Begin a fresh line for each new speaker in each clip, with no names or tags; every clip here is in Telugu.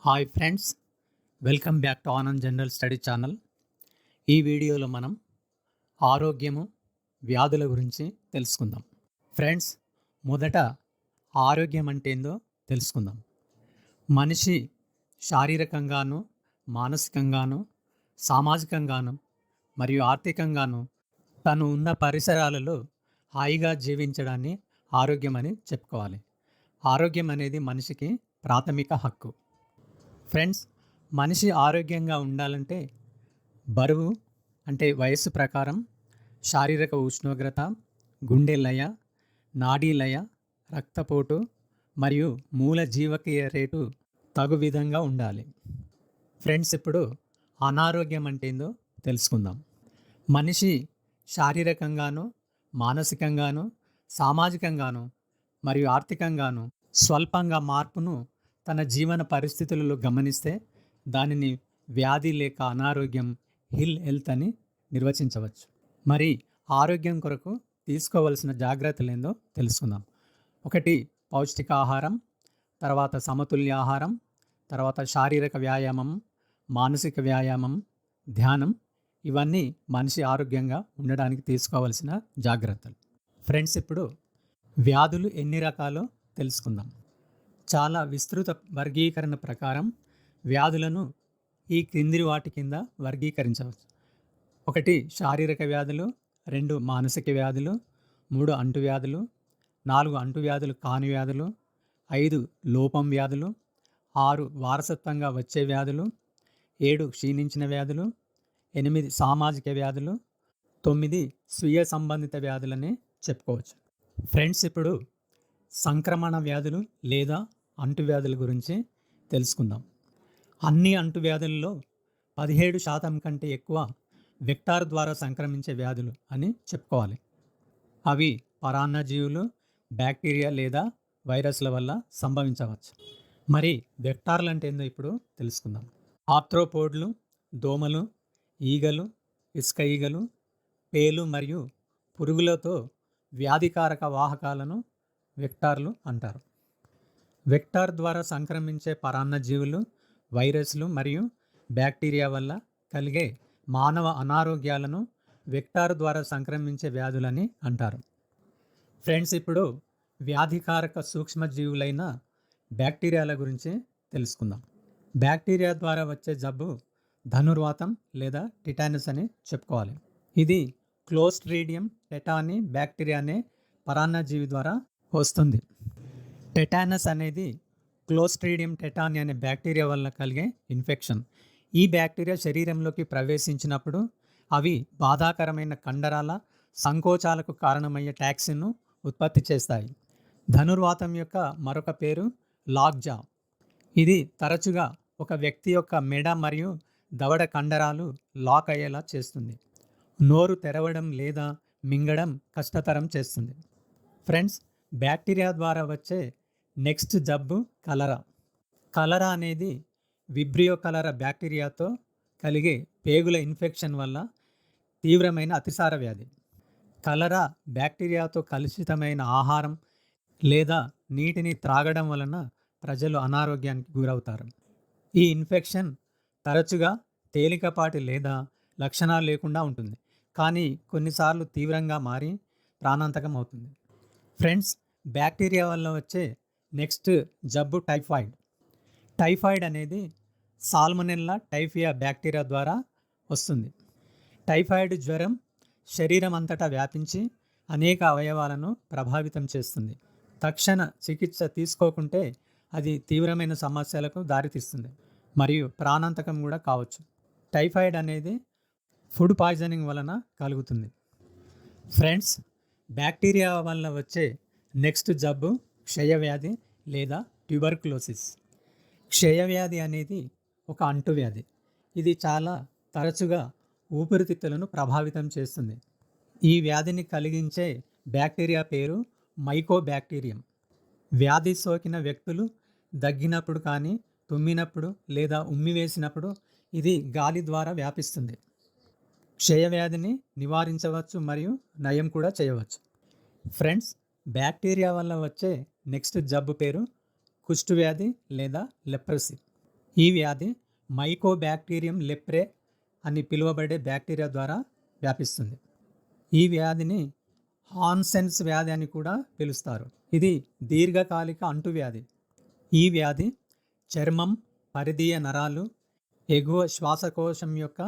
Hi friends, welcome back to Anand general study channel. ఈ వీడియోలో మనం ఆరోగ్యము, వ్యాధుల గురించి తెలుసుకుందాం. ఫ్రెండ్స్, మొదట ఆరోగ్యం అంటే ఏందో తెలుసుకుందాం. మనిషి శారీరకంగాను, మానసికంగాను, సామాజికంగాను మరియు ఆర్థికంగాను తను ఉన్న పరిసరాలలో హాయిగా జీవించడాన్ని ఆరోగ్యం అని చెప్పుకోవాలి. ఆరోగ్యం అనేది మనిషికి ప్రాథమిక హక్కు. ఫ్రెండ్స్, మనిషి ఆరోగ్యంగా ఉండాలంటే బరువు అంటే వయస్సు ప్రకారం, శారీరక ఉష్ణోగ్రత, గుండె లయ, నాడీ లయ, రక్తపోటు మరియు మూల జీవక్రియ రేటు తగు విధంగా ఉండాలి. ఫ్రెండ్స్, ఇప్పుడు అనారోగ్యం అంటే ఏందో తెలుసుకుందాం. మనిషి శారీరకంగాను, మానసికంగాను, సామాజికంగాను మరియు ఆర్థికంగాను స్వల్పంగా మార్పును తన జీవన పరిస్థితులలో గమనిస్తే దానిని వ్యాధి లేక అనారోగ్యం, ఇల్ హెల్త్ అని నిర్వచించవచ్చు. మరి ఆరోగ్యం కొరకు తీసుకోవలసిన జాగ్రత్తలు ఏందో తెలుసుకుందాం. 1. పౌష్టికాహారం, తర్వాత సమతుల్య ఆహారం, తర్వాత శారీరక వ్యాయామం, మానసిక వ్యాయామం, ధ్యానం. ఇవన్నీ మనిషి ఆరోగ్యంగా ఉండడానికి తీసుకోవలసిన జాగ్రత్తలు. ఫ్రెండ్స్, ఇప్పుడు వ్యాధులు ఎన్ని రకాలో తెలుసుకుందాం. చాలా విస్తృత వర్గీకరణ ప్రకారం వ్యాధులను ఈ క్రింది వాటి కింద వర్గీకరించవచ్చు. 1. శారీరక వ్యాధులు, 2. మానసిక వ్యాధులు, 3. అంటువ్యాధులు, 4. అంటువ్యాధులు కాని వ్యాధులు, 5. లోపం వ్యాధులు, 6. వారసత్వంగా వచ్చే వ్యాధులు, 7. క్షీణించిన వ్యాధులు, 8. సామాజిక వ్యాధులు, 9. స్వీయ సంబంధిత వ్యాధులని చెప్పుకోవచ్చు. ఫ్రెండ్స్, ఇప్పుడు సంక్రమణ వ్యాధులు లేదా అంటువ్యాధుల గురించి తెలుసుకుందాం. అన్ని అంటువ్యాధుల్లో 17% కంటే ఎక్కువ వెక్టార్ ద్వారా సంక్రమించే వ్యాధులు అని చెప్పుకోవాలి. అవి పరాన్నజీవులు, బ్యాక్టీరియా లేదా వైరస్ల వల్ల సంభవించవచ్చు. మరి వెక్టార్లు అంటే ఏందో ఇప్పుడు తెలుసుకుందాం. ఆర్థ్రోపోడ్లు, దోమలు, ఈగలు, ఇసుక ఈగలు, పేలు మరియు పురుగులతో వ్యాధికారక వాహకాలను వెక్టార్లు అంటారు. వెక్టార్ ద్వారా సంక్రమించే పరాన్నజీవులు, వైరస్లు మరియు బ్యాక్టీరియా వల్ల కలిగే మానవ అనారోగ్యాలను వెక్టార్ ద్వారా సంక్రమించే వ్యాధులని అంటారు. ఫ్రెండ్స్, ఇప్పుడు వ్యాధికారక సూక్ష్మజీవులైన బ్యాక్టీరియాల గురించి తెలుసుకుందాం. బ్యాక్టీరియా ద్వారా వచ్చే జబ్బు ధనుర్వాతం లేదా టిటానస్ అని చెప్పుకోవాలి. ఇది క్లోస్ట్రీడియం టెటానీ బ్యాక్టీరియా అనే పరాన్నజీవి ద్వారా వస్తుంది. టెటానస్ అనేది క్లోస్ట్రీడియం టెటానీ అనే బ్యాక్టీరియా వల్ల కలిగే ఇన్ఫెక్షన్. ఈ బ్యాక్టీరియా శరీరంలోకి ప్రవేశించినప్పుడు అవి బాధాకరమైన కండరాల సంకోచాలకు కారణమయ్యే టాక్సిన్ను ఉత్పత్తి చేస్తాయి. ధనుర్వాతం యొక్క మరొక పేరు లాక్జా. ఇది తరచుగా ఒక వ్యక్తి యొక్క మెడ మరియు దవడ కండరాలు లాక్ అయ్యేలా చేస్తుంది. నోరు తెరవడం లేదా మింగడం కష్టతరం చేస్తుంది. ఫ్రెండ్స్, బ్యాక్టీరియా ద్వారా వచ్చే నెక్స్ట్ జబ్బు కలరా. కలరా అనేది విబ్రియో కలరా బ్యాక్టీరియాతో కలిగే పేగుల ఇన్ఫెక్షన్ వల్ల తీవ్రమైన అతిసార వ్యాధి. కలరా బ్యాక్టీరియాతో కలుషితమైన ఆహారం లేదా నీటిని త్రాగడం వలన ప్రజలు అనారోగ్యానికి గురవుతారు. ఈ ఇన్ఫెక్షన్ తరచుగా తేలికపాటి లేదా లక్షణాలు లేకుండా ఉంటుంది, కానీ కొన్నిసార్లు తీవ్రంగా మారి ప్రాణాంతకం అవుతుంది. ఫ్రెండ్స్, బ్యాక్టీరియా వల్ల వచ్చే నెక్స్ట్ జబ్బు టైఫాయిడ్. టైఫాయిడ్ అనేది సాల్మొనెల్లా టైఫియా బ్యాక్టీరియా ద్వారా వస్తుంది. టైఫాయిడ్ జ్వరం శరీరం అంతటా వ్యాపించి అనేక అవయవాలను ప్రభావితం చేస్తుంది. తక్షణ చికిత్స తీసుకోకుంటే అది తీవ్రమైన సమస్యలకు దారితీస్తుంది మరియు ప్రాణాంతకం కూడా కావచ్చు. టైఫాయిడ్ అనేది ఫుడ్ పాయిజనింగ్ వలన కలుగుతుంది. ఫ్రెండ్స్, బ్యాక్టీరియా వల్ల వచ్చే నెక్స్ట్ జబ్బు క్షయవ్యాధి లేదా ట్యూబర్కులోసిస్. క్షయవ్యాధి అనేది ఒక అంటువ్యాధి. ఇది చాలా తరచుగా ఊపిరితిత్తులను ప్రభావితం చేస్తుంది. ఈ వ్యాధిని కలిగించే బ్యాక్టీరియా పేరు మైకోబ్యాక్టీరియం. వ్యాధి సోకిన వ్యక్తులు దగ్గినప్పుడు కానీ, తుమ్మినప్పుడు లేదా ఉమ్మివేసినప్పుడు ఇది గాలి ద్వారా వ్యాపిస్తుంది. క్షయవ్యాధిని నివారించవచ్చు మరియు నయం కూడా చేయవచ్చు. ఫ్రెండ్స్, బ్యాక్టీరియా వల్ల వచ్చే నెక్స్ట్ జబ్బు పేరు కుష్టు వ్యాధి లేదా లెప్రసీ. ఈ వ్యాధి మైకోబ్యాక్టీరియం లెప్రే అని పిలువబడే బ్యాక్టీరియా ద్వారా వ్యాపిస్తుంది. ఈ వ్యాధిని హాన్సెన్స్ వ్యాధి అని కూడా పిలుస్తారు. ఇది దీర్ఘకాలిక అంటువ్యాధి. ఈ వ్యాధి చర్మం, పరిధీయ నరాలు, ఎగువ శ్వాసకోశం యొక్క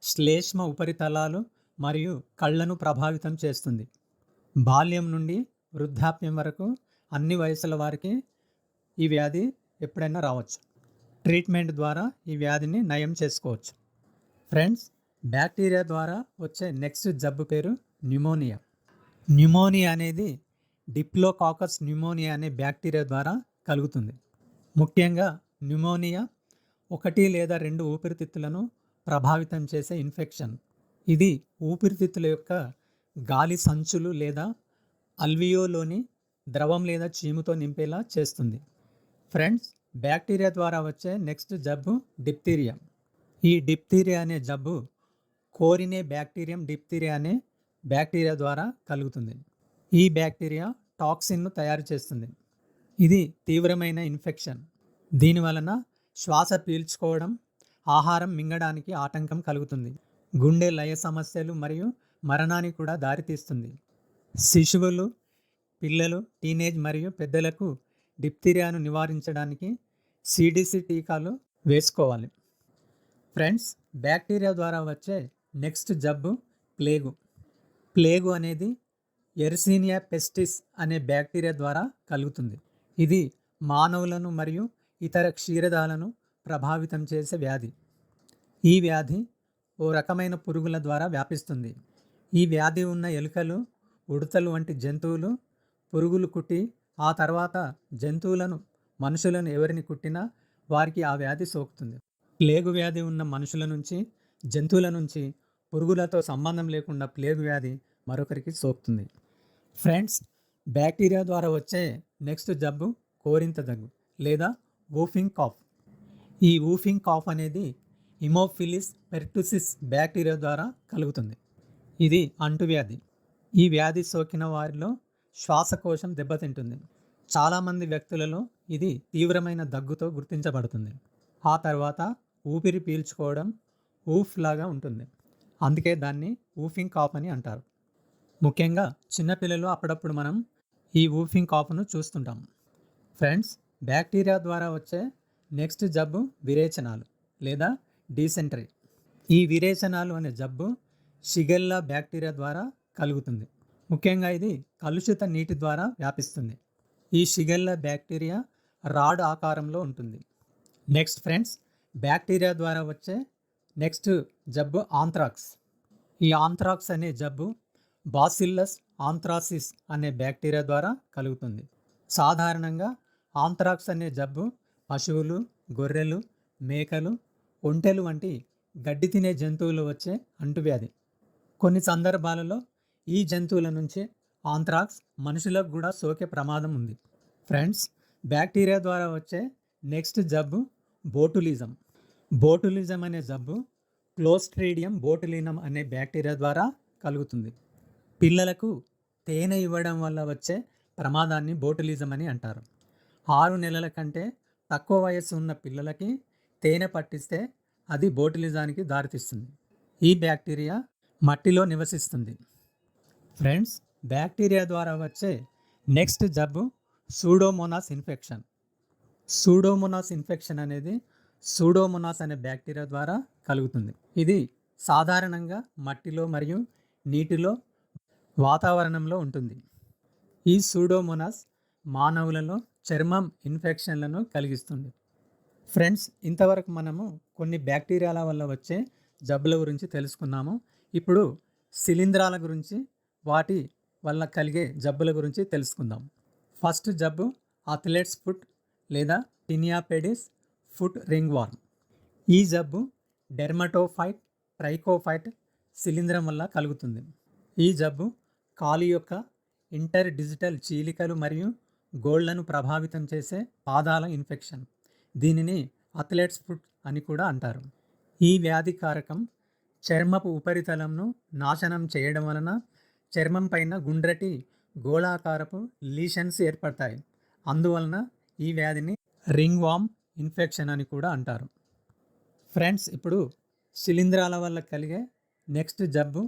శ్లేష్మ ఉపరితలాలు మరియు కళ్ళను ప్రభావితం చేస్తుంది. బాల్యం నుండి వృద్ధాప్యం వరకు అన్ని వయసుల వారికి ఈ వ్యాధి ఎప్పుడైనా రావచ్చు. ట్రీట్మెంట్ ద్వారా ఈ వ్యాధిని నయం చేసుకోవచ్చు. ఫ్రెండ్స్, బ్యాక్టీరియా ద్వారా వచ్చే నెక్స్ట్ జబ్బు పేరు న్యూమోనియా. న్యూమోనియా అనేది డిప్లోకాకస్ న్యూమోనియా అనే బ్యాక్టీరియా ద్వారా కలుగుతుంది. ముఖ్యంగా న్యూమోనియా 1 లేదా 2 ఊపిరితిత్తులను ప్రభావితం చేసే ఇన్ఫెక్షన్. ఇది ఊపిరితిత్తుల యొక్క గాలి సంచులు లేదా అల్వియోలోని ద్రవం లేదా చీముతో నింపేలా చేస్తుంది. ఫ్రెండ్స్, బ్యాక్టీరియా ద్వారా వచ్చే నెక్స్ట్ జబ్బు డిప్తీరియా. ఈ డిప్తీరియా అనే జబ్బు కోరినే బ్యాక్టీరియం డిప్తీరియా అనే బ్యాక్టీరియా ద్వారా కలుగుతుంది. ఈ బ్యాక్టీరియా టాక్సిన్ను తయారు చేస్తుంది. ఇది తీవ్రమైన ఇన్ఫెక్షన్. దీని వలన శ్వాస పీల్చుకోవడం, ఆహారం మింగడానికి ఆటంకం కలుగుతుంది. గుండె లయ సమస్యలు మరియు మరణానికి కూడా దారితీస్తుంది. శిశువులు, పిల్లలు, టీనేజ్ మరియు పెద్దలకు డిప్తీరియాను నివారించడానికి సిడిసి టీకాలు వేసుకోవాలి. ఫ్రెండ్స్, బ్యాక్టీరియా ద్వారా వచ్చే నెక్స్ట్ జబ్బు ప్లేగు. ప్లేగు అనేది ఎర్సీనియా పెస్టిస్ అనే బ్యాక్టీరియా ద్వారా కలుగుతుంది. ఇది మానవులను మరియు ఇతర క్షీరదాలను ప్రభావితం చేసే వ్యాధి. ఈ వ్యాధి ఓ రకమైన పురుగుల ద్వారా వ్యాపిస్తుంది. ఈ వ్యాధి ఉన్న ఎలుకలు, ఉడతలు వంటి జంతువులు పురుగులు కుట్టి ఆ తర్వాత జంతువులను, మనుషులను ఎవరిని కుట్టినా వారికి ఆ వ్యాధి సోకుతుంది. ప్లేగు వ్యాధి ఉన్న మనుషుల నుంచి, జంతువుల నుంచి పురుగులతో సంబంధం లేకుండా ప్లేగు వ్యాధి మరొకరికి సోకుతుంది. ఫ్రెండ్స్, బ్యాక్టీరియా ద్వారా వచ్చే నెక్స్ట్ జబ్బు కోరింత దగ్గు లేదా వూఫింగ్ కాఫ్. ఈ వూఫింగ్ కాఫ్ అనేది హిమోఫిలిస్ పెర్టుసిస్ బ్యాక్టీరియా ద్వారా కలుగుతుంది. ఇది అంటువ్యాధి. ఈ వ్యాధి సోకిన వారిలో శ్వాసకోశం దెబ్బతింటుంది. చాలామంది వ్యక్తులలో ఇది తీవ్రమైన దగ్గుతో గుర్తించబడుతుంది. ఆ తర్వాత ఊపిరి పీల్చుకోవడం ఊఫ్ లాగా ఉంటుంది. అందుకే దాన్ని వూఫింగ్ కాఫ్ అని అంటారు. ముఖ్యంగా చిన్నపిల్లలు అప్పుడప్పుడు మనం ఈ వూఫింగ్ కాఫ్ను చూస్తుంటాం. ఫ్రెండ్స్, బ్యాక్టీరియా ద్వారా వచ్చే నెక్స్ట్ జబ్బు విరేచనాలు లేదా డీసెంటరీ. ఈ విరేచనాలు అనే జబ్బు షిగెల్లా బ్యాక్టీరియా ద్వారా కలుగుతుంది. ముఖ్యంగా ఇది కలుషిత నీటి ద్వారా వ్యాపిస్తుంది. ఈ షిగెల్లా బ్యాక్టీరియా రాడ్ ఆకారంలో ఉంటుంది. నెక్స్ట్ ఫ్రెండ్స్, బ్యాక్టీరియా ద్వారా వచ్చే నెక్స్ట్ జబ్బు ఆంథ్రాక్స్. ఈ ఆంథ్రాక్స్ అనే జబ్బు బాసిల్లస్ ఆంథ్రాసిస్ అనే బ్యాక్టీరియా ద్వారా కలుగుతుంది. సాధారణంగా ఆంథ్రాక్స్ అనే జబ్బు పశువులు, గొర్రెలు, మేకలు, ఒంటెలు వంటి గడ్డి తినే జంతువులు వచ్చే అంటువ్యాధి. కొన్ని సందర్భాలలో ఈ జంతువుల నుంచి ఆంథ్రాక్స్ మనుషులకు కూడా సోకే ప్రమాదం ఉంది. ఫ్రెండ్స్, బ్యాక్టీరియా ద్వారా వచ్చే నెక్స్ట్ జబ్బు బోటులిజం. బోటులిజం అనే జబ్బు క్లోస్ట్రీడియం బోటులినం అనే బ్యాక్టీరియా ద్వారా కలుగుతుంది. పిల్లలకు తేనె ఇవ్వడం వల్ల వచ్చే ప్రమాదాన్ని బోటులిజం అని అంటారు. 6 నెలల కంటే తక్కువ వయస్సు ఉన్న పిల్లలకి తేనె పట్టిస్తే అది బోటులిజానికి దారితీస్తుంది. ఈ బ్యాక్టీరియా మట్టిలో నివసిస్తుంది. ఫ్రెండ్స్, బ్యాక్టీరియా ద్వారా వచ్చే నెక్స్ట్ జబ్బు సూడోమోనాస్ ఇన్ఫెక్షన్. సూడోమోనాస్ ఇన్ఫెక్షన్ అనేది సూడోమోనాస్ అనే బ్యాక్టీరియా ద్వారా కలుగుతుంది. ఇది సాధారణంగా మట్టిలో మరియు నీటిలో, వాతావరణంలో ఉంటుంది. ఈ సూడోమోనాస్ మానవులలో చర్మం ఇన్ఫెక్షన్లను కలిగిస్తుంది. ఫ్రెండ్స్, ఇంతవరకు మనము కొన్ని బ్యాక్టీరియాల వల్ల వచ్చే జబ్బుల గురించి తెలుసుకున్నాము. ఇప్పుడు శిలీంధ్రాల గురించి, వాటి వల్ల కలిగే జబ్బుల గురించి తెలుసుకుందాం. ఫస్ట్ జబ్బు అథ్లెట్స్ ఫుట్ లేదా టినియాపెడిస్ ఫుట్ రింగ్ వార్మ్. ఈ జబ్బు డెర్మటోఫైట్ ట్రైకోఫైట్ శిలీంధ్రం వల్ల కలుగుతుంది. ఈ జబ్బు కాలు యొక్క ఇంటర్ డిజిటల్ చీలికలు మరియు గోళ్లను ప్రభావితం చేసే పాదాల ఇన్ఫెక్షన్. దీనిని అథ్లెట్స్ ఫుట్ అని కూడా అంటారు. ఈ వ్యాధి కారకం చర్మపు ఉపరితలంను నాశనం చేయడం వలన చర్మం పైన గుండ్రటి గోళాకారపు లీషన్స్ ఏర్పడతాయి. అందువలన ఈ వ్యాధిని రింగ్ వార్మ్ ఇన్ఫెక్షన్ అని కూడా అంటారు. ఫ్రెండ్స్, ఇప్పుడు శిలీంధ్రాల వల్ల కలిగే నెక్స్ట్ జబ్బు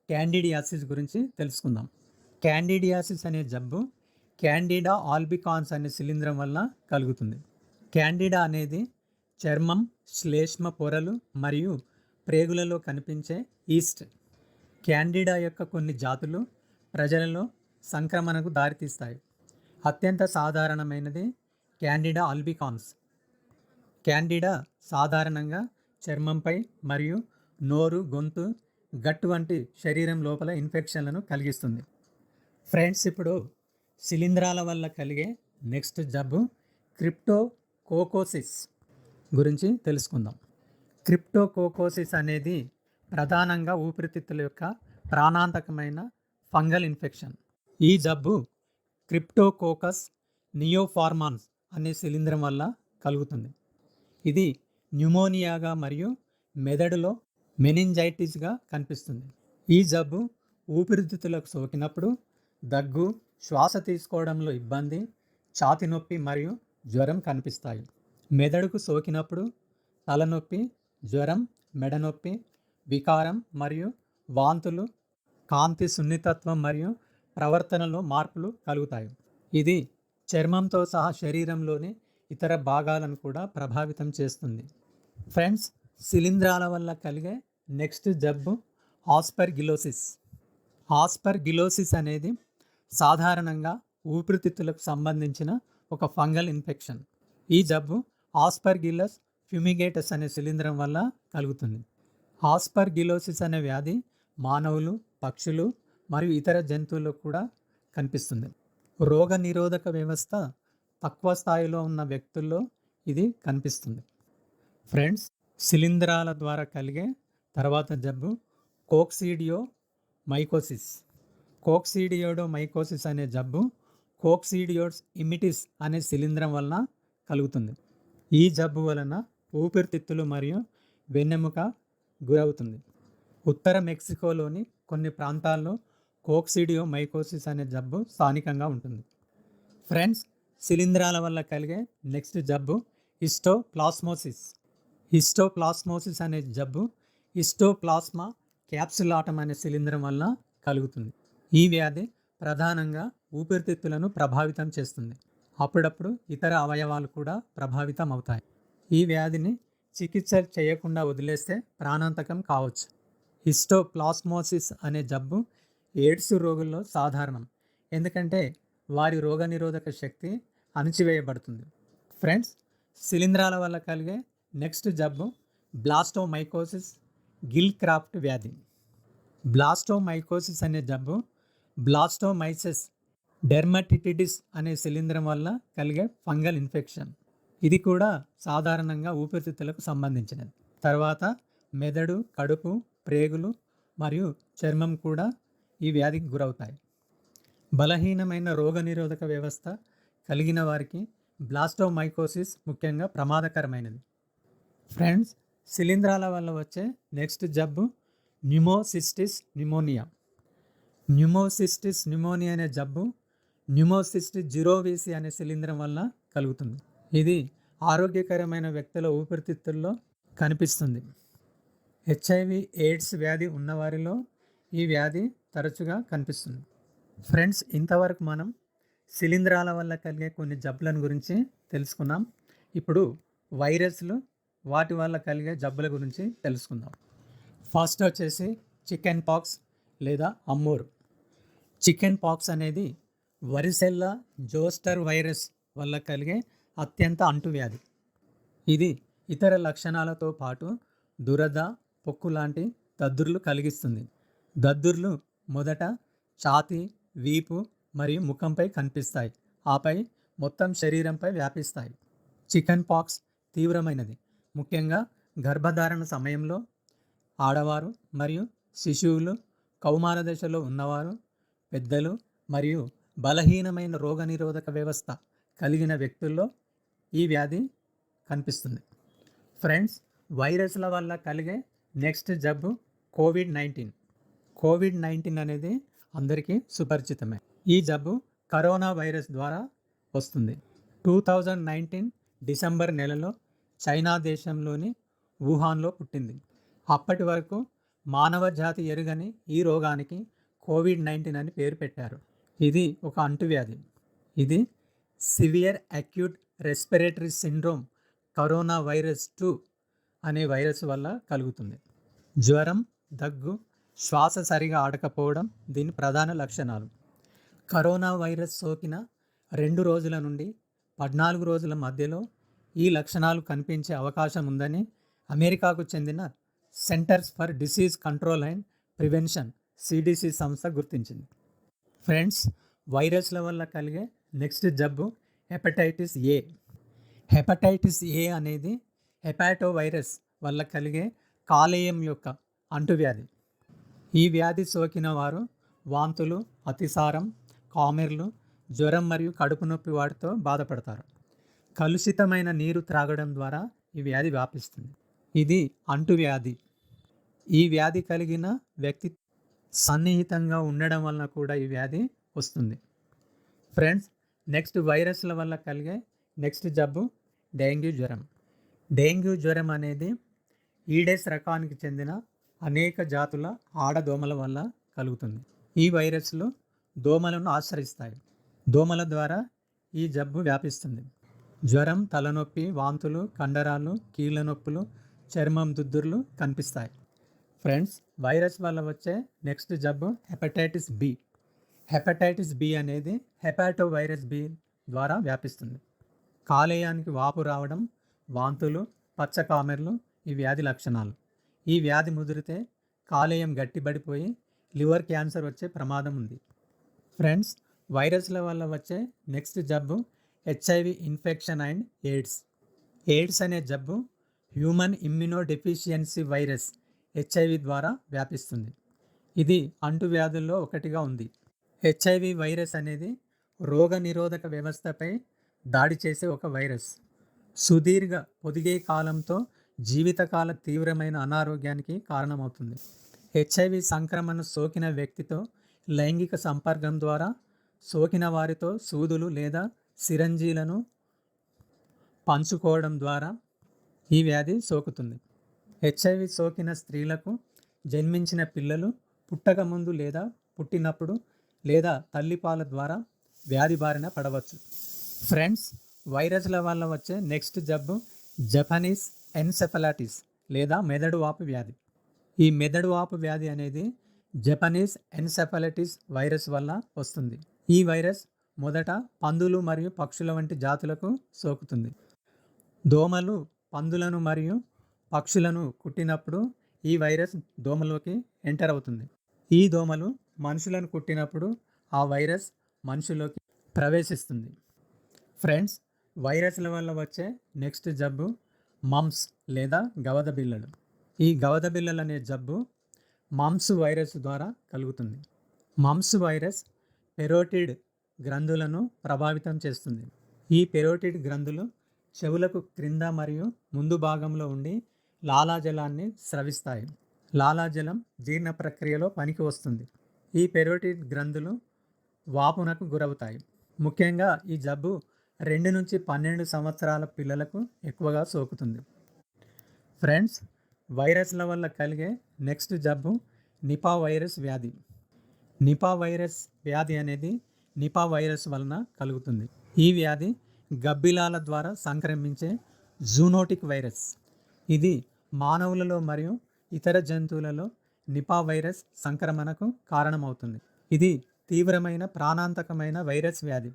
క్యాండిడియాసిస్ గురించి తెలుసుకుందాం. క్యాండిడియాసిస్ అనే జబ్బు క్యాండిడా ఆల్బికాన్స్ అనే శిలీంధ్రం వల్ల కలుగుతుంది. క్యాండిడా అనేది చర్మం, శ్లేష్మ పొరలు మరియు ప్రేగులలో కనిపించే ఈస్ట్. క్యాండిడా యొక్క కొన్ని జాతులు ప్రజలలో సంక్రమణకు దారితీస్తాయి. అత్యంత సాధారణమైనది క్యాండిడా ఆల్బికాన్స్. క్యాండిడా సాధారణంగా చర్మంపై మరియు నోరు, గొంతు, గట్టు వంటి శరీరం లోపల ఇన్ఫెక్షన్లను కలిగిస్తుంది. ఫ్రెండ్స్, ఇప్పుడు శిలీంధ్రాల వల్ల కలిగే నెక్స్ట్ జబ్బు క్రిప్టోకోకోసిస్ గురించి తెలుసుకుందాం. క్రిప్టోకోకోసిస్ అనేది ప్రధానంగా ఊపిరితిత్తుల యొక్క ప్రాణాంతకమైన ఫంగల్ ఇన్ఫెక్షన్. ఈ జబ్బు క్రిప్టోకోకస్ నియోఫార్మాన్స్ అనే శిలీంధ్రం వల్ల కలుగుతుంది. ఇది న్యూమోనియాగా మరియు మెదడులో మెనింజైటిస్గా కనిపిస్తుంది. ఈ జబ్బు ఊపిరితిత్తులకు సోకినప్పుడు దగ్గు, శ్వాస తీసుకోవడంలో ఇబ్బంది, ఛాతీ నొప్పి మరియు జ్వరం కనిపిస్తాయి. మెదడుకు సోకినప్పుడు తలనొప్పి, జ్వరం, మెడనొప్పి, వికారం మరియు వాంతులు, కాంతి సున్నితత్వం మరియు ప్రవర్తనలో మార్పులు కలుగుతాయి. ఇది చర్మంతో సహా శరీరంలోని ఇతర భాగాలను కూడా ప్రభావితం చేస్తుంది. ఫ్రెండ్స్, శిలీంధ్రాల వల్ల కలిగే నెక్స్ట్ జబ్బు ఆస్పర్గిలోసిస్. ఆస్పర్గిలోసిస్ అనేది సాధారణంగా ఊపిరితిత్తులకు సంబంధించిన ఒక ఫంగల్ ఇన్ఫెక్షన్. ఈ జబ్బు ఆస్పర్గిల్లస్ ఫ్యూమిగేటస్ అనే శిలీంధ్రం వల్ల కలుగుతుంది. ఆస్పర్గిలోసిస్ అనే వ్యాధి మానవులు, పక్షులు మరియు ఇతర జంతువులకు కూడా కనిపిస్తుంది. రోగ నిరోధక వ్యవస్థ తక్కువ స్థాయిలో ఉన్న వ్యక్తుల్లో ఇది కనిపిస్తుంది. ఫ్రెండ్స్, శిలీంధ్రాల ద్వారా కలిగే తర్వాత జబ్బు కోక్సిడియోమైకోసిస్. కోక్సిడియోమైకోసిస్ అనే జబ్బు కోక్సిడియోస్ ఇమిటిస్ అనే శిలీంధ్రం వలన కలుగుతుంది. ఈ జబ్బు వలన ఊపిరితిత్తులు మరియు వెన్నెముక గురవుతుంది. ఉత్తర మెక్సికోలోని కొన్ని ప్రాంతాల్లో కోక్సిడియోమైకోసిస్ అనే జబ్బు స్థానికంగా ఉంటుంది. ఫ్రెండ్స్, శిలీంధ్రాల వల్ల కలిగే నెక్స్ట్ జబ్బు హిస్టోప్లాస్మోసిస్. హిస్టోప్లాస్మోసిస్ అనే జబ్బు హిస్టోప్లాస్మా క్యాప్సులాటం అనే శిలీంధ్రం వల్ల కలుగుతుంది. ఈ వ్యాధి ప్రధానంగా ఊపిరితిత్తులను ప్రభావితం చేస్తుంది. అప్పుడప్పుడు ఇతర అవయవాలు కూడా ప్రభావితం అవుతాయి. ఈ వ్యాధిని చికిత్స చేయకుండా వదిలేస్తే ప్రాణాంతకం కావచ్చు. హిస్టోప్లాస్మోసిస్ అనే జబ్బు ఎయిడ్స్ రోగుల్లో సాధారణం, ఎందుకంటే వారి రోగనిరోధక శక్తి అణచివేయబడుతుంది. ఫ్రెండ్స్, శిలీంధ్రాల వల్ల కలిగే నెక్స్ట్ జబ్బు బ్లాస్టోమైకోసిస్ గిల్క్రాఫ్ట్ వ్యాధి. బ్లాస్టోమైకోసిస్ అనే జబ్బు బ్లాస్టోమైసిస్ డెర్మటిటిడిస్ అనే శిలీంధ్రం వల్ల కలిగే ఫంగల్ ఇన్ఫెక్షన్. ఇది కూడా సాధారణంగా ఊపిరితిత్తులకు సంబంధించినది. తర్వాత మెదడు, కడుపు, ప్రేగులు మరియు చర్మం కూడా ఈ వ్యాధికి గురవుతాయి. బలహీనమైన రోగనిరోధక వ్యవస్థ కలిగిన వారికి బ్లాస్టోమైకోసిస్ ముఖ్యంగా ప్రమాదకరమైనది. ఫ్రెండ్స్, శిలీంధ్రాల వల్ల వచ్చే నెక్స్ట్ జబ్బు న్యూమోసిస్టిస్ న్యూమోనియా. న్యూమోసిస్టిస్ న్యూమోనియా అనే జబ్బు న్యూమోసిస్టిస్ జిరోవిసి అనే శిలీంధ్రం వల్ల కలుగుతుంది. ఇది ఆరోగ్యకరమైన వ్యక్తుల ఊపిరితిత్తుల్లో కనిపిస్తుంది. హెచ్ఐవి ఎయిడ్స్ వ్యాధి ఉన్నవారిలో ఈ వ్యాధి తరచుగా కనిపిస్తుంది. ఫ్రెండ్స్, ఇంతవరకు మనం శిలీంధ్రాల వల్ల కలిగే కొన్ని జబ్బులను గురించి తెలుసుకున్నాం. ఇప్పుడు వైరస్లు, వాటి వల్ల కలిగే జబ్బుల గురించి తెలుసుకుందాం. ఫస్ట్ వచ్చేసి చికెన్ పాక్స్ లేదా అమ్మోరు. చికెన్ పాక్స్ అనేది వరిసెల్లా జోస్టర్ వైరస్ వల్ల కలిగే అత్యంత అంటువ్యాధి. ఇది ఇతర లక్షణాలతో పాటు దురద, పొక్కు లాంటి దద్దుర్లు కలిగిస్తుంది. దద్దుర్లు మొదట ఛాతీ, వీపు మరియు ముఖంపై కనిపిస్తాయి, ఆపై మొత్తం శరీరంపై వ్యాపిస్తాయి. చికెన్ పాక్స్ తీవ్రమైనది, ముఖ్యంగా గర్భధారణ సమయంలో ఆడవారు మరియు శిశువులు, కౌమార దశలో ఉన్నవారు, పెద్దలు మరియు బలహీనమైన రోగనిరోధక వ్యవస్థ కలిగిన వ్యక్తుల్లో ఈ వ్యాధి కనిపిస్తుంది. ఫ్రెండ్స్, వైరస్ల వల్ల కలిగే నెక్స్ట్ జబ్బు కోవిడ్-19. కోవిడ్-19 అనేది అందరికీ సుపరిచితమే. ఈ జబ్బు కరోనా వైరస్ ద్వారా వస్తుంది. 2019 డిసెంబర్ నెలలో చైనా దేశంలోని వుహాన్లో పుట్టింది. అప్పటి వరకు మానవ జాతి ఎరుగని ఈ రోగానికి కోవిడ్-19 అని పేరు పెట్టారు. ఇది ఒక అంటువ్యాధి. ఇది severe acute respiratory syndrome corona virus 2 అనే వైరస్ వల్ల కలుగుతుంది. జ్వరం, దగ్గు, శ్వాస సరిగా ఆడకపోవడం దీని ప్రధాన లక్షణాలు. కరోనా వైరస్ సోకిన 2 రోజుల నుండి 14 రోజుల మధ్యలో ఈ లక్షణాలు కనిపించే అవకాశం ఉందని అమెరికాకు చెందిన centres for disease control and prevention CDC సంస్థ గుర్తించింది. ఫ్రెండ్స్, వైరస్ల వల్ల కలిగే నెక్స్ట్ జబ్బు హెపటైటిస్ A. హెపటైటిస్ A అనేది హెపాటో వైరస్ వల్ల కలిగే కాలేయం యొక్క అంటువ్యాధి. ఈ వ్యాధి సోకిన వారు వాంతులు, అతిసారం, కామెర్లు, జ్వరం మరియు కడుపు నొప్పి వాటితో బాధపడతారు. కలుషితమైన నీరు త్రాగడం ద్వారా ఈ వ్యాధి వ్యాపిస్తుంది. ఇది అంటువ్యాధి. ఈ వ్యాధి కలిగిన వ్యక్తి సన్నిహితంగా ఉండడం వలన కూడా ఈ వ్యాధి వస్తుంది. ఫ్రెండ్స్, నెక్స్ట్ వైరస్ల వల్ల కలిగే నెక్స్ట్ జబ్బు డెంగ్యూ జ్వరం. డెంగ్యూ జ్వరం అనేది ఈడెస్ రకానికి చెందిన అనేక జాతుల ఆడదోమల వల్ల కలుగుతుంది. ఈ వైరస్లు దోమలను ఆశ్రయిస్తాయి. దోమల ద్వారా ఈ జబ్బు వ్యాపిస్తుంది. జ్వరం, తలనొప్పి, వాంతులు, కండరాలు, కీళ్ళ నొప్పులు, చర్మం దుద్దుర్లు కనిపిస్తాయి. ఫ్రెండ్స్, వైరస్ వల్ల వచ్చే నెక్స్ట్ జబ్బు హెపటైటిస్ B. హెపటైటిస్ B అనేది హెపాటో వైరస్ B ద్వారా వ్యాపిస్తుంది. కాలేయానికి వాపు రావడం, వాంతులు, పచ్చకామెర్లు ఈ వ్యాధి లక్షణాలు. ఈ వ్యాధి ముదిరితే కాలేయం గట్టిపడిపోయి లివర్ క్యాన్సర్ వచ్చే ప్రమాదం ఉంది. ఫ్రెండ్స్, వైరస్ల వల్ల వచ్చే నెక్స్ట్ జబ్బు HIV infection and AIDS. AIDS అనే జబ్బు human immuno deficiency virus HIV ద్వారా వ్యాపిస్తుంది. ఇది అంటువ్యాధుల్లో ఒకటిగా ఉంది. HIV వైరస్ అనేది రోగ నిరోధక వ్యవస్థపై దాడి చేసే ఒక వైరస్. సుదీర్ఘ పొదిగే కాలంతో జీవితకాల తీవ్రమైన అనారోగ్యానికి కారణమవుతుంది. HIV సంక్రమణ సోకిన వ్యక్తితో లైంగిక సంపర్కం ద్వారా, సోకిన వారితో సూదులు లేదా సిరంజీలను పంచుకోవడం ద్వారా ఈ వ్యాధి సోకుతుంది. HIV సోకిన స్త్రీలకు జన్మించిన పిల్లలు పుట్టకముందు లేదా పుట్టినప్పుడు లేదా తల్లిపాల ద్వారా వ్యాధి బారిన పడవచ్చు. ఫ్రెండ్స్, వైరస్ల వల్ల వచ్చే నెక్స్ట్ జబ్బు జపనీస్ ఎన్సెఫలైటిస్ లేదా మెదడు వాపు వ్యాధి. ఈ మెదడు వాపు వ్యాధి అనేది జపనీస్ ఎన్సెఫలైటిస్ వైరస్ వల్ల వస్తుంది. ఈ వైరస్ మొదట పందులు మరియు పక్షుల వంటి జాతులకు సోకుతుంది. దోమలు పందులను మరియు పక్షులను కుట్టినప్పుడు ఈ వైరస్ దోమలోకి ఎంటర్ అవుతుంది. ఈ దోమలు మనుషులను కుట్టినప్పుడు ఆ వైరస్ మనుషులోకి ప్రవేశిస్తుంది. ఫ్రెండ్స్, వైరస్ల వల్ల వచ్చే నెక్స్ట్ జబ్బు మమ్స్ లేదా గవద బిళ్ళలు. ఈ గవద బిళ్ళలు అనే జబ్బు మమ్స్ వైరస్ ద్వారా కలుగుతుంది. మమ్స్ వైరస్ పెరోటిడ్ గ్రంథులను ప్రభావితం చేస్తుంది. ఈ పెరోటిడ్ గ్రంథులు చెవులకు క్రింద మరియు ముందు భాగంలో ఉండి లాలాజలాన్ని స్రవిస్తాయి. లాలాజలం జీర్ణ ప్రక్రియలో పనికి వస్తుంది. ఈ పెరోటిడ్ గ్రంథులు వాపునకు గురవుతాయి. ముఖ్యంగా ఈ జబ్బు 2 నుంచి 12 సంవత్సరాల పిల్లలకు ఎక్కువగా సోకుతుంది. ఫ్రెండ్స్, వైరస్ల వల్ల కలిగే నెక్స్ట్ జబ్బు నిపా వైరస్ వ్యాధి. నిపా వైరస్ వ్యాధి అనేది నిపా వైరస్ వలన కలుగుతుంది. ఈ వ్యాధి గబ్బిలాల ద్వారా సంక్రమించే జూనోటిక్ వైరస్. ఇది మానవులలో మరియు ఇతర జంతువులలో నిపా వైరస్ సంక్రమణకు కారణమవుతుంది. ఇది తీవ్రమైన ప్రాణాంతకమైన వైరస్ వ్యాధి.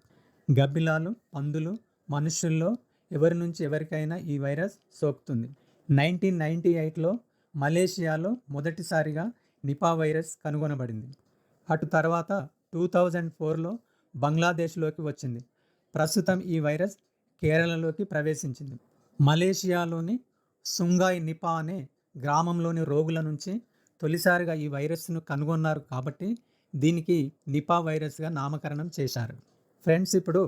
గబ్బిలాలు, పందులు, మనుష్యుల్లో ఎవరి నుంచి ఎవరికైనా ఈ వైరస్ సోకుతుంది. 1998లో మలేషియాలో మొదటిసారిగా నిపా వైరస్ కనుగొనబడింది. అటు తర్వాత 2004లో బంగ్లాదేశ్లోకి వచ్చింది. ప్రస్తుతం ఈ వైరస్ కేరళలోకి ప్రవేశించింది. మలేషియాలోని సుంగాయ్ నిపా అనే గ్రామంలోని రోగుల నుంచి తొలిసారిగా ఈ వైరస్ను కనుగొన్నారు కాబట్టి దీనికి నిపా వైరస్గా నామకరణం చేశారు. ఫ్రెండ్స్, ఇప్పుడు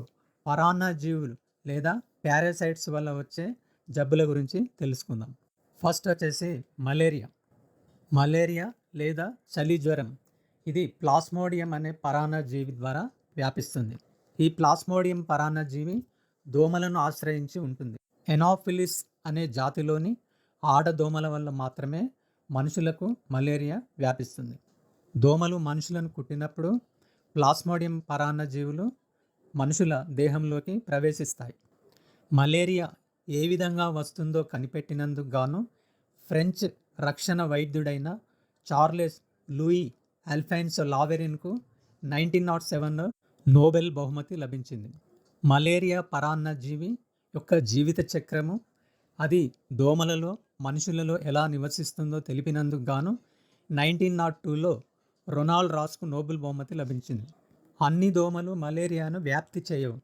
పరాన్నజీవులు లేదా పారాసైట్స్ వల్ల వచ్చే జబ్బుల గురించి తెలుసుకుందాం. ఫస్ట్ వచ్చేసి మలేరియా లేదా చలి జ్వరం. ఇది ప్లాస్మోడియం అనే పరాన్నజీవి ద్వారా వ్యాపిస్తుంది. ఈ ప్లాస్మోడియం పరాన్నజీవి దోమలను ఆశ్రయించి ఉంటుంది. ఎనాఫిలిస్ అనే జాతిలోని ఆడదోమల వల్ల మాత్రమే మనుషులకు మలేరియా వ్యాపిస్తుంది. దోమలు మనుషులను కుట్టినప్పుడు ప్లాస్మోడియం పరాన్నజీవులు మనుషుల దేహంలోకి ప్రవేశిస్తాయి. మలేరియా ఏ విధంగా వస్తుందో కనిపెట్టినందుకు గాను ఫ్రెంచ్ రక్షణ వైద్యుడైన చార్లెస్ లూయి అల్ఫోన్స్ లావెరిన్కు 1907లో నోబెల్ బహుమతి లభించింది. మలేరియా పరాన్నజీవి యొక్క జీవిత చక్రము, అది దోమలలో మనుషులలో ఎలా నివసిస్తుందో తెలిపినందుకు గాను 1902లో రొనాల్డ్ రాస్కు నోబెల్ బహుమతి లభించింది. అన్ని దోమలు మలేరియాను వ్యాప్తి చేయవు.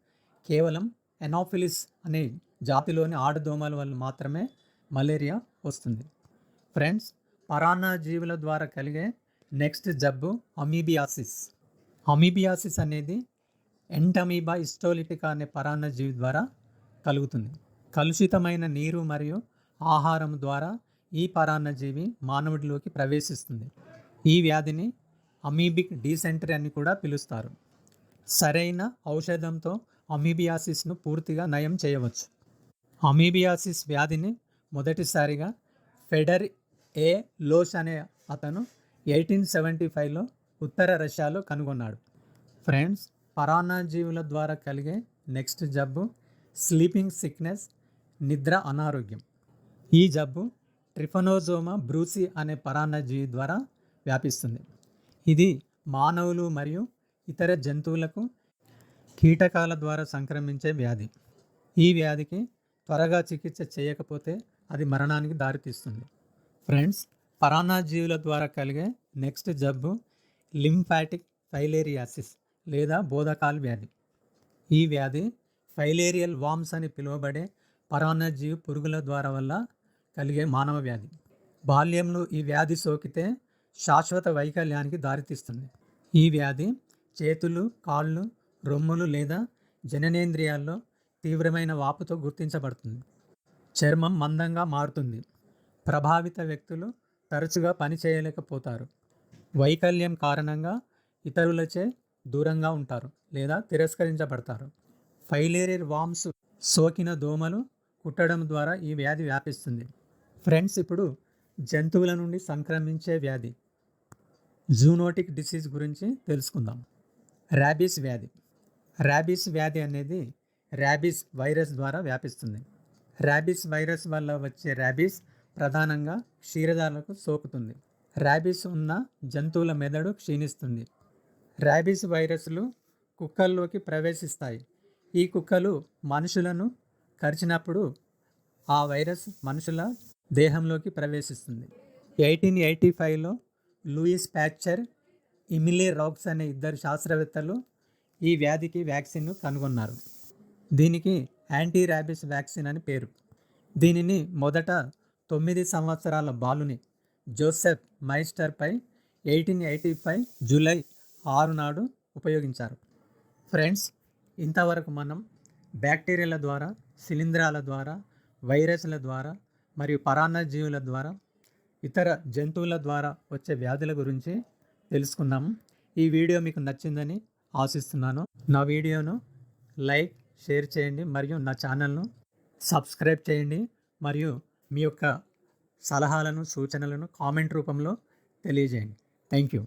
కేవలం ఎనాఫిలిస్ అనే జాతిలోని ఆడదోమల వల్ల మాత్రమే మలేరియా వస్తుంది. ఫ్రెండ్స్, పరాన్నజీవుల ద్వారా కలిగే నెక్స్ట్ జబ్బు అమీబియాసిస్. అమీబియాసిస్ అనేది ఎంటమీబా హిస్టోలిటికా అనే పరాన్నజీవి ద్వారా కలుగుతుంది. కలుషితమైన నీరు మరియు ఆహారం ద్వారా ఈ పరాన్నజీవి మానవుడిలోకి ప్రవేశిస్తుంది. ఈ వ్యాధిని అమీబిక్ డీసెంటరీ అని కూడా పిలుస్తారు. సరైన ఔషధంతో అమీబియాసిస్ను పూర్తిగా నయం చేయవచ్చు. అమీబియాసిస్ వ్యాధిని మొదటిసారిగా ఫెడర్ ఏ లోష్ అనే అతను 1875లో ఉత్తర రష్యాలో కనుగొన్నాడు. ఫ్రెండ్స్, పరాన్నజీవుల ద్వారా కలిగే నెక్స్ట్ జబ్బు స్లీపింగ్ సిక్నెస్, నిద్ర అనారోగ్యం. ఈ జబ్బు ట్రిఫనోజోమా బ్రూసి అనే పరాన్నజీవి ద్వారా వ్యాపిస్తుంది. ఇది మానవులు మరియు ఇతర జంతువులకు కీటకాల ద్వారా సంక్రమించే వ్యాధి. ఈ వ్యాధికి త్వరగా చికిత్స చేయకపోతే అది మరణానికి దారితీస్తుంది. ఫ్రెండ్స్, పరాన్నజీవుల ద్వారా కలిగే నెక్స్ట్ జబ్బు లింఫాటిక్ ఫైలేరియాసిస్ లేదా బోధకాల వ్యాధి. ఈ వ్యాధి ఫైలేరియల్ వామ్స్ అని పిలువబడే పరాన్నజీవి పురుగుల ద్వారా వల్ల కలిగే మానవ వ్యాధి. బాల్యంలో ఈ వ్యాధి సోకితే శాశ్వత వైకల్యానికి దారితీస్తుంది. ఈ వ్యాధి చేతులు, కాళ్ళు, రొమ్ములు లేదా జననేంద్రియాల్లో తీవ్రమైన వాపుతో గుర్తించబడుతుంది. చర్మం మందంగా మారుతుంది. ప్రభావిత వ్యక్తులు తరచుగా పని చేయలేకపోతారు. వైకల్యం కారణంగా ఇతరులచే దూరంగా ఉంటారు లేదా తిరస్కరించబడతారు. ఫైలేరియల్ వామ్స్ సోకిన దోమలు కుట్టడం ద్వారా ఈ వ్యాధి వ్యాపిస్తుంది. ఫ్రెండ్స్, ఇప్పుడు జంతువుల నుండి సంక్రమించే వ్యాధి జూనోటిక్ డిసీజ్ గురించి తెలుసుకుందాం. ర్యాబీస్ వ్యాధి. ర్యాబీస్ వ్యాధి అనేది ర్యాబీస్ వైరస్ ద్వారా వ్యాపిస్తుంది. ర్యాబీస్ వైరస్ వల్ల వచ్చే ర్యాబీస్ ప్రధానంగా క్షీరదాలకు సోకుతుంది. ర్యాబీస్ ఉన్న జంతువుల మెదడు క్షీణిస్తుంది. ర్యాబీస్ వైరస్లు కుక్కల్లోకి ప్రవేశిస్తాయి. ఈ కుక్కలు మనుషులను కరిచినప్పుడు ఆ వైరస్ మనుషుల దేహంలోకి ప్రవేశిస్తుంది. 1885లో లూయిస్ ప్యాస్చర్, ఎమిలీ రౌక్స్ అనే ఇద్దరు శాస్త్రవేత్తలు ఈ వ్యాధికి వ్యాక్సిన్ను కనుగొన్నారు. దీనికి యాంటీ ర్యాబీస్ వ్యాక్సిన్ అని పేరు. దీనిని మొదట 9 సంవత్సరాల బాలుని జోసెఫ్ మైస్టర్పై 1885 జూలై 6 నాడు ఉపయోగించారు. ఫ్రెండ్స్, ఇంతవరకు మనం బ్యాక్టీరియాల ద్వారా, శిలీంధ్రాల ద్వారా, వైరస్ల ద్వారా మరియు పరాన్నజీవుల ద్వారా, ఇతర జంతువుల ద్వారా వచ్చే వ్యాధుల గురించి తెలుసుకున్నాము. ఈ వీడియో మీకు నచ్చిందని ఆశిస్తున్నాను. నా వీడియోను లైక్, షేర్ చేయండి మరియు నా ఛానల్ను సబ్స్క్రైబ్ చేయండి మరియు మీ యొక్క సలహాలను, సూచనలను కామెంట్ రూపంలో తెలియజేయండి. Thank you.